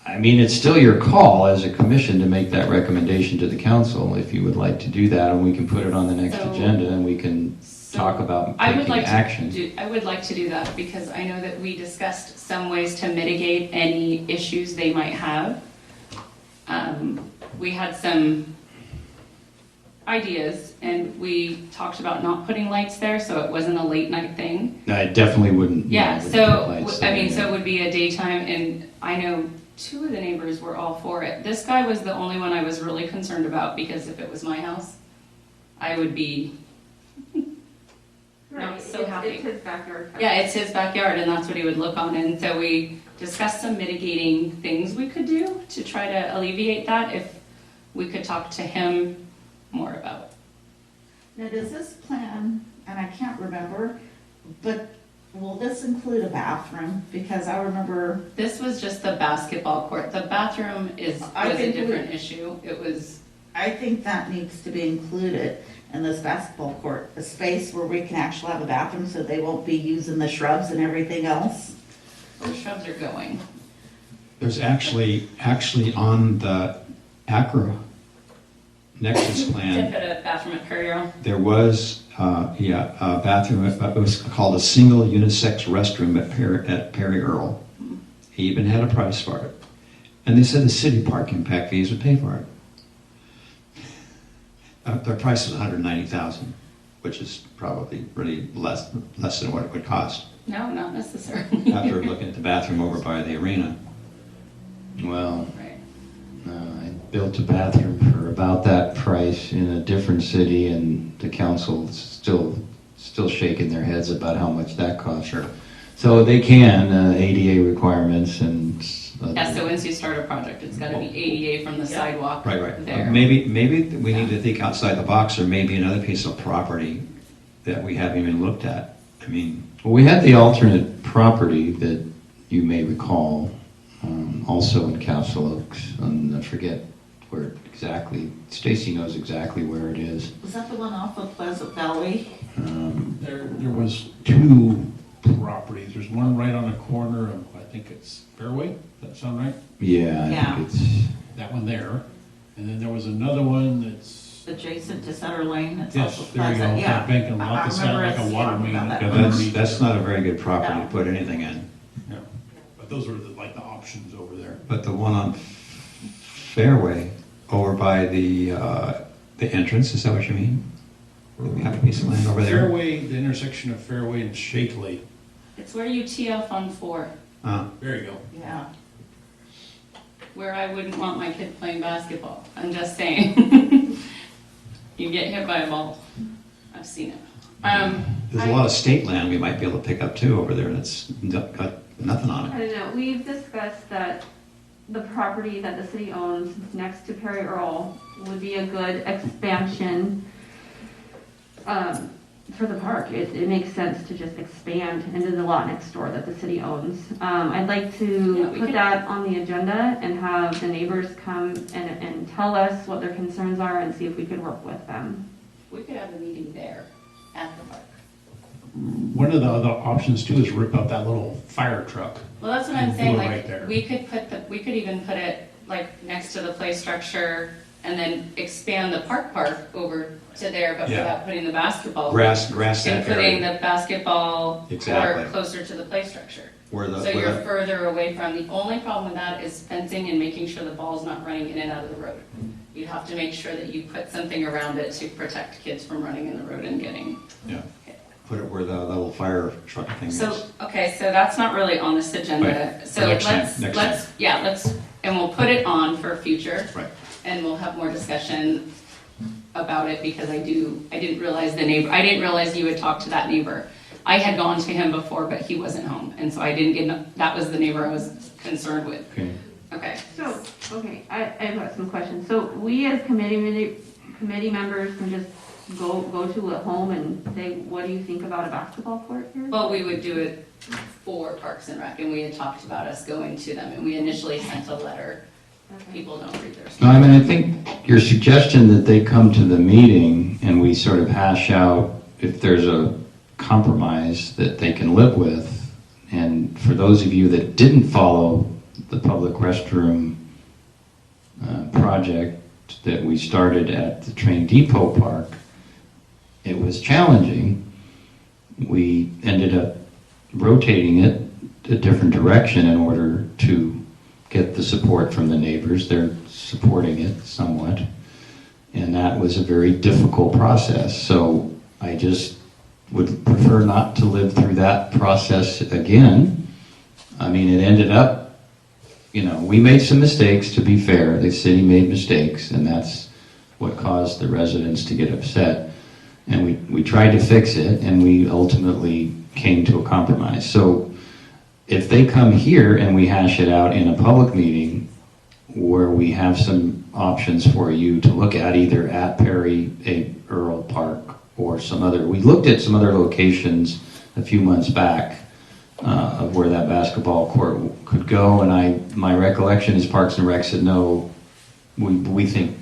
I mean, it's still your call as a commission to make that recommendation to the council if you would like to do that, and we can put it on the next So- agenda and we can talk about I would taking like action. I would like to do that because I know that we discussed some ways to mitigate any issues they might have. We had some ideas and we talked about not putting lights there, so it wasn't a late night thing. I definitely wouldn't. Yeah, wouldn't so, put lights I there, mean, yeah. so it would be a daytime, and I know 2 of the neighbors were all for it. This guy was the only one I was really concerned about, because if it was my house, I would be, Right, so it's- happy. It's his backyard. yeah, it's his backyard, and that's what he would look on, and so we discussed some mitigating things we could do to try to alleviate that, if we could talk to him more about. Now, does this plan, and I can't remember, but will this include a bathroom? Because I remember, This was just the basketball court. The bathroom was I a think we- different issue. It was, I think that needs to be included in this basketball court, a space where we can actually have a bathroom so they won't be using the shrubs and everything else. the shrubs are going. There's actually on the Acro Nexus To plan, put a bathroom at Perry Earl. there was, a bathroom, it was called a single unisex restroom at Perry Earl. He even had a price for it. And they said the city park impact fees would pay for it. Their price was $190,000, which is probably really less than what it would cost No, not necessarily. after looking at the bathroom over by the arena. Well, Right. I built a bathroom for about that price in a different city, and the council's still shaking their heads about how much that costs. Sure. So they can, ADA requirements, and Yeah, so once you start a project, it's gotta be ADA from the sidewalk Right. there. Maybe we need to think outside the box, or maybe another piece of property that we haven't even looked at. I mean, Well, we had the alternate property that you may recall, also in Castle Oaks, and I forget where exactly, Stacy knows exactly where it is. Was that the one off of Pleasant Valley? There was two properties. There's one right on the corner of, I think it's Fairway, does that sound right? Yeah, I Yeah. think it's, That one there. And then there was another one that's, Adjacent to Sutter Lane, it's yes, also there you go, Pleasant, yeah. that bank and lot, it's got remember like a us water talking main. about that. yeah, that's not a very good property to put anything in. Yeah. But those were like the options over there. But the one on Fairway, over by the entrance, is that what you mean? We have a piece of land over there? Fairway, the intersection of Fairway and Shakely. It's where you tee off on 4, There you go. Yeah. where I wouldn't want my kid playing basketball. I'm just saying. You get hit by a ball. I've seen it. There's a lot of state land we might be able to pick up too over there that's got nothing on I it. don't know, we've discussed that the property that the city owns next to Perry Earl would be a good expansion for the park. It makes sense to just expand into the lot next door that the city owns. I'd like Yeah, to we put could- that on the agenda and have the neighbors come and tell us what their concerns are and see if we could work with them. We could have a meeting there at the park. One of the other options too is rip out that little fire truck. Well, that's what I'm And saying, do it right like, there. we could even put it like next to the play structure and then expand the park over to there, but Yeah. without putting the basketball. Grass And that putting area the basketball Exactly. court closer to the play structure. where So the, you're where further away from, the only problem with that is fencing and making sure the ball's not running in and out of the road. You have to make sure that you put something around it to protect kids from running in the road and getting. put it where the little fire truck thing is. So, okay, so that's not really on this agenda. Right. So For next time, let's, and we'll put it on for future. Right. And we'll have more discussion about it because I didn't realize I didn't realize you had talked to that neighbor. I had gone to him before, but he wasn't home, and so I didn't get, that was the neighbor I was concerned with. okay. Okay. So, okay, I've got some questions. So we as committee members can just go to a home and say, what do you think about a basketball court here? Well, we would do it for Parks and Rec, and we had talked about us going to them, and we initially sent a letter. Okay. People don't read their stuff. No, I mean, I think your suggestion that they come to the meeting and we sort of hash out if there's a compromise that they can live with. And for those of you that didn't follow the public restroom project that we started at the train depot park, it was challenging. We ended up rotating it a different direction in order to get the support from the neighbors. They're supporting it somewhat. And that was a very difficult process. So I just would prefer not to live through that process again. I mean, it ended up, we made some mistakes, to be fair. The city made mistakes, and that's what caused the residents to get upset. And we tried to fix it, and we ultimately came to a compromise. So if they come here and we hash it out in a public meeting where we have some options for you to look at, either at Perry, Earl Park, or we looked at some other locations a few months back of where that basketball court could go, and my recollection is Parks and Rec said, no, we think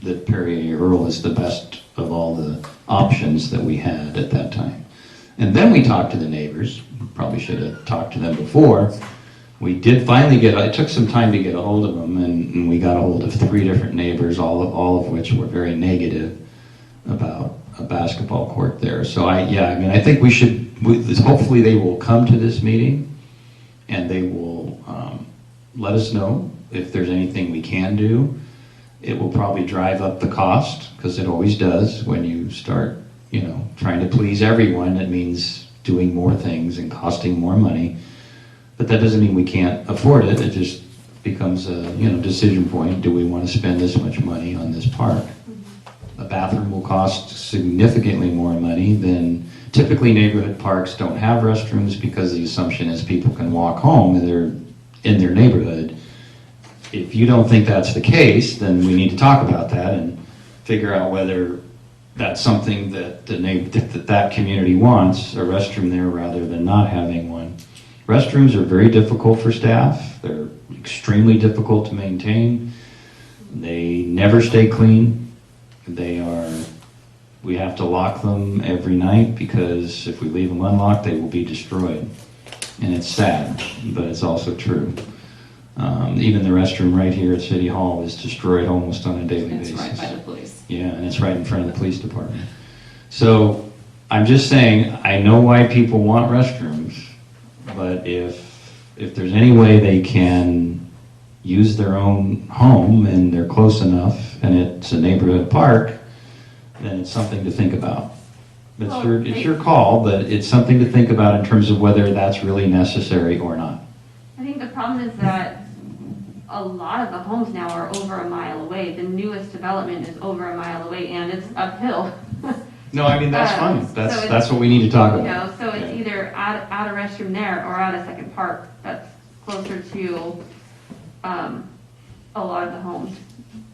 that Perry Earl is the best of all the options that we had at that time. And then we talked to the neighbors. Probably should have talked to them before. We did finally it took some time to get a hold of them, and we got a hold of 3 different neighbors, all of which were very negative about a basketball court there. So I think we should, hopefully they will come to this meeting and they will let us know if there's anything we can do. It will probably drive up the cost, because it always does when you start, trying to please everyone. It means doing more things and costing more money. But that doesn't mean we can't afford it. It just becomes a decision point. Do we want to spend this much money on this park? A bathroom will cost significantly more money than typically neighborhood parks don't have restrooms, because the assumption is people can walk home and they're in their neighborhood. if you don't think that's the case, then we need to talk about that and figure out whether that's something that that community wants, a restroom there rather than not having one. Restrooms are very difficult for staff. They're extremely difficult to maintain. They never stay clean. We have to lock them every night because if we leave them unlocked, they will be destroyed. And it's sad, but it's also true. Even the restroom right here at City Hall is destroyed almost on a daily It's basis. right by the police. Yeah, and it's right in front of the police department. So I'm just saying, I know why people want restrooms, but if there's any way they can use their own home and they're close enough and it's a neighborhood park, then it's something to think about. It's your call, but it's something to think about in terms of whether that's really necessary or not. I think the problem is that a lot of the homes now are over a mile away. The newest development is over a mile away and it's uphill. No, I mean, that's fine. So it's- That's what we need to talk You about. know, so it's Yeah. either add a restroom there or add a second park that's closer to, a lot of the homes.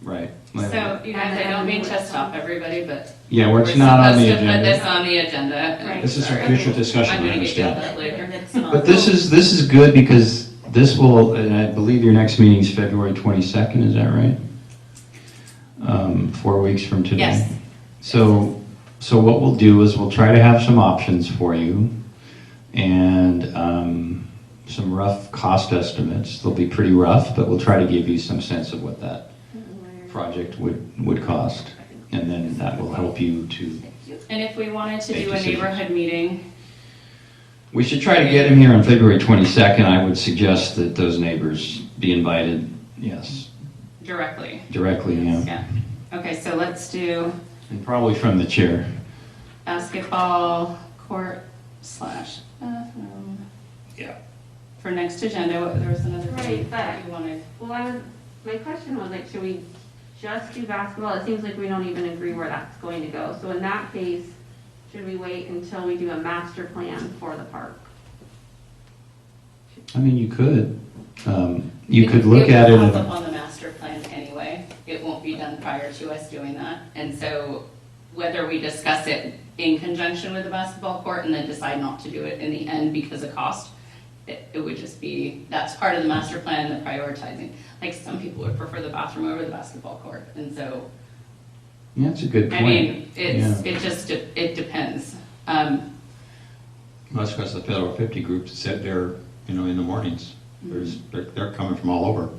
Right. So, you guys, I don't mean to stop everybody, but Yeah, well, it's not on the we're supposed to put this agenda. on the agenda. and Right. This is for sorry. future discussion, I'm I gonna get yelled understand. at later. But this is good because this will, and I believe your next meeting is February 22nd, is that right? 4 weeks from today. Yes. So what we'll do is we'll try to have some options for you and some rough cost estimates. They'll be pretty rough, but we'll try to give you some sense of what that project would cost. And then that will help you to, And if we wanted to Make do a decisions. neighborhood meeting, we should try to get him here on February 22nd. I would suggest that those neighbors be invited, yes, directly. directly, yeah. Yeah. Okay, so let's do And probably from the chair. basketball court / bathroom. Yeah. For next agenda, there was another thing Right, that but- you wanted. Well, my question was like, should we just do basketball? It seems like we don't even agree where that's going to go. So in that case, should we wait until we do a master plan for the park? I mean, you could. You could look at it. It will and- pop up on the master plan anyway. It won't be done prior to us doing that. And so whether we discuss it in conjunction with the basketball court and then decide not to do it in the end because of cost, it would just be, that's part of the master plan, the prioritizing. Like some people would prefer the bathroom over the basketball court. And so, Yeah, that's a good I point. mean, it depends. Well, that's because the Federal 50 group said they're, in the mornings. They're coming from all over.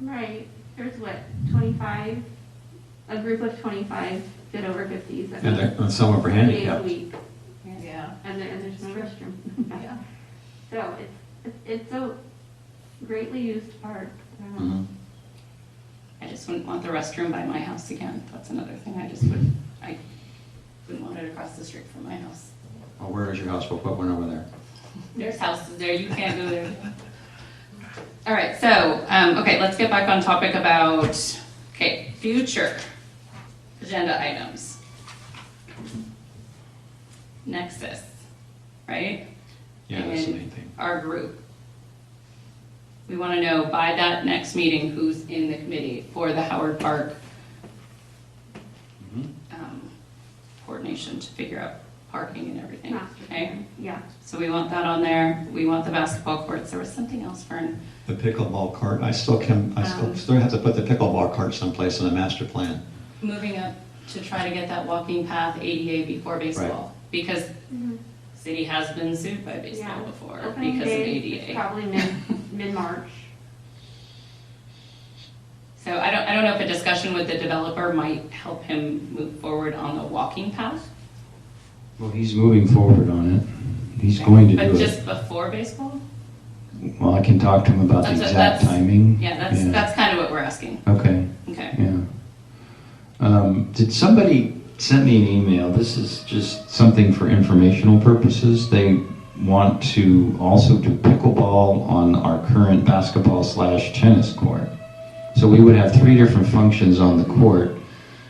Right, there's what, 25, a group of 25 fit over 50s. And some of them are 3 days a handicapped. week, Yeah. and there's no restroom. Yeah. So it's a greatly used park. Mhm. I just wouldn't want the restroom by my house again. That's another thing. I wouldn't want it across the street from my house. Well, where is your house? We'll put one over there. There's houses there, you can't go there. All right, so, okay, let's get back on topic about, future agenda items. Nexus, right? Yeah, that's the And main thing. our group. We want to know by that next meeting who's in the committee for the Howard Park Mhm. coordination to figure out parking and everything. Master Okay, plan, yeah. so we want that on there. We want the basketball courts. There was something else, Fern. The pickleball cart, I still have to put the pickleball cart someplace in the master plan. Moving up to try to get that walking path ADA before baseball. Because Mhm. city has been sued by baseball Yeah. before Opening because of day is ADA. probably mid-March. So I don't know if a discussion with the developer might help him move forward on the walking path. Well, he's moving forward on it. He's going to But do it. just before baseball? Well, I can talk to him about the exact timing. Yeah, that's kind of what we're asking. Okay, Okay. yeah. Did somebody send me an email? This is just something for informational purposes. They want to also do pickleball on our current basketball / tennis court. So we would have 3 different functions on the court,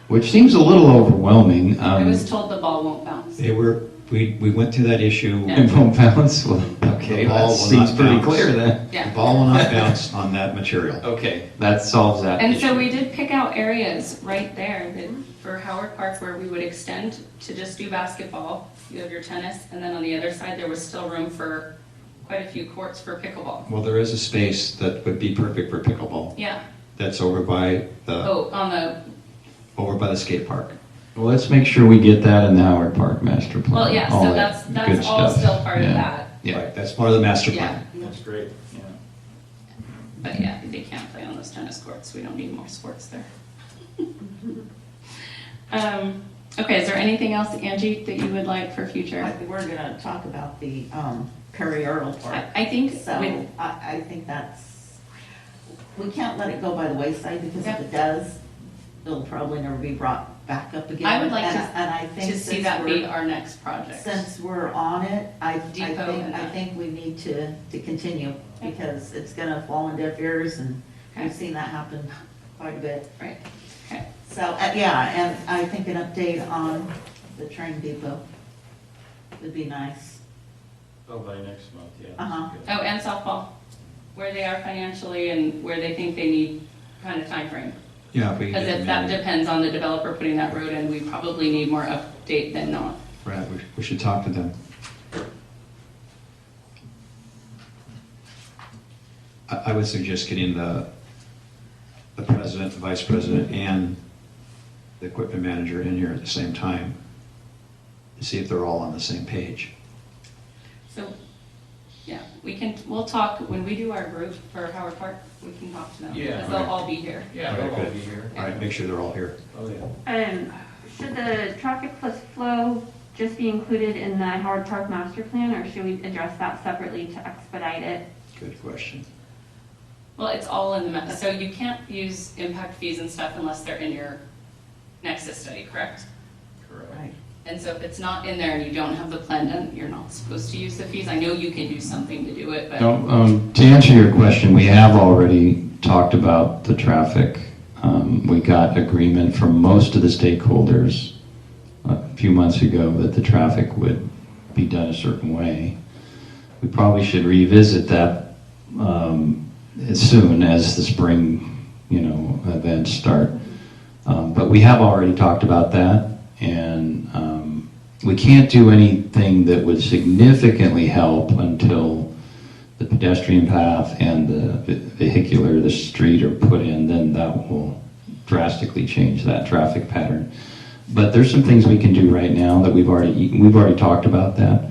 which seems a little overwhelming. I was told the ball won't bounce. They were We went through that issue. Yeah. It won't bounce? Well, okay, The ball that will seems not pretty bounce. clear then. The Yeah. ball will not bounce on that material. Okay, that solves that And so issue. we did pick out areas right there that, for Howard Park where we would extend to just do basketball. You have your tennis, and then on the other side, there was still room for quite a few courts for pickleball. Well, there is a space that would be perfect for pickleball. Yeah. That's over by On the, skate park. Well, let's make sure we get that in the Howard Park master plan. well, yeah, all so that that's good all stuff. still part of Yeah. that. Yeah. Right, that's part of the master Yeah. plan. That's great, yeah. But yeah, they can't play on those tennis courts. We don't need more sports there. Okay, is there anything else, Angie, that you would like for future? We're gonna talk about the Perry Earl Park. I think So with, I think we can't let it go by the wayside, because if it does, it'll probably never be brought back up again. I would like And I think to see since that be we're- our next project. Since we're on it, I Depot and that. think we need to continue, because it's gonna fall on deaf ears, and Okay. we've seen that happen quite a bit. Right, okay. So, yeah, and I think an update on the train depot would be nice. Oh, by next month, yeah. Uh-huh. Oh, and softball, where they are financially and where they think they need kind of timeframe. Yeah, if we can Because get if them that in. depends on the developer putting that road in, we probably need more update than not. Right, we should talk to them. I would suggest getting the president, the vice president, and the equipment manager in here at the same time to see if they're all on the same page. So, yeah, we'll talk, when we do our group for Howard Park, we can talk to them. Yeah. Because they'll all be here. Yeah, Alright, they'll all good. be here. All right, make sure they're all here. Oh, yeah. Should the traffic plus flow just be included in the Howard Park master plan, or should we address that separately to expedite it? Good question. Well, it's all in the, so you can't use impact fees and stuff unless they're in your Nexus study, correct? Correct. Right. And so if it's not in there and you don't have the plan done, you're not supposed to use the fees. I know you can do something to do it, but. No, to answer your question, we have already talked about the traffic. We got agreement from most of the stakeholders a few months ago that the traffic would be done a certain way. We probably should revisit that as soon as the spring, events start. But we have already talked about that, and we can't do anything that would significantly help until the pedestrian path and the vehicular, the street are put in. Then that will drastically change that traffic pattern. But there's some things we can do right now that we've already talked about that.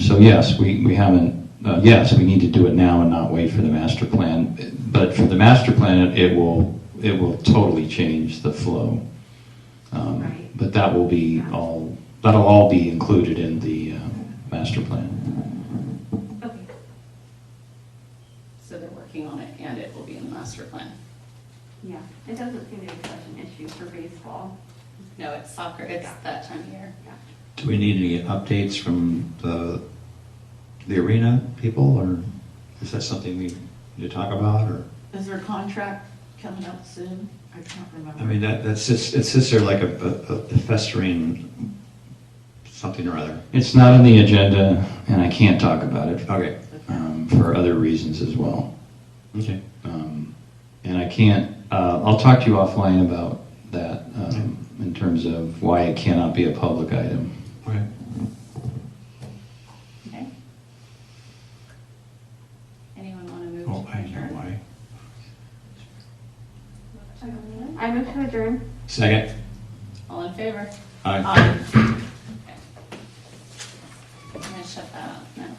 So yes, we haven't. Yes, we need to do it now and not wait for the master plan. But for the master plan, it will totally change the flow. Right. But that'll all be included in the master plan. Okay. So they're working on it and it will be in the master plan. Yeah, it doesn't seem to be such an issue for baseball. No, it's soccer, it's that time of year. Do we need any updates from the arena people, or is that something we need to talk about, or? Is there a contract coming up soon? I can't remember. I mean, it sits there like a festering something or other. It's not on the agenda, and I can't talk about it Okay. for other reasons as well. Okay. And I can't, I'll talk to you offline about that in terms of why it cannot be a public item. Okay. Okay. Anyone want to move Oh, to I know adjourn? why. I move to adjourn. Second. All in favor? Aye. Aye. I'm gonna shut that off now.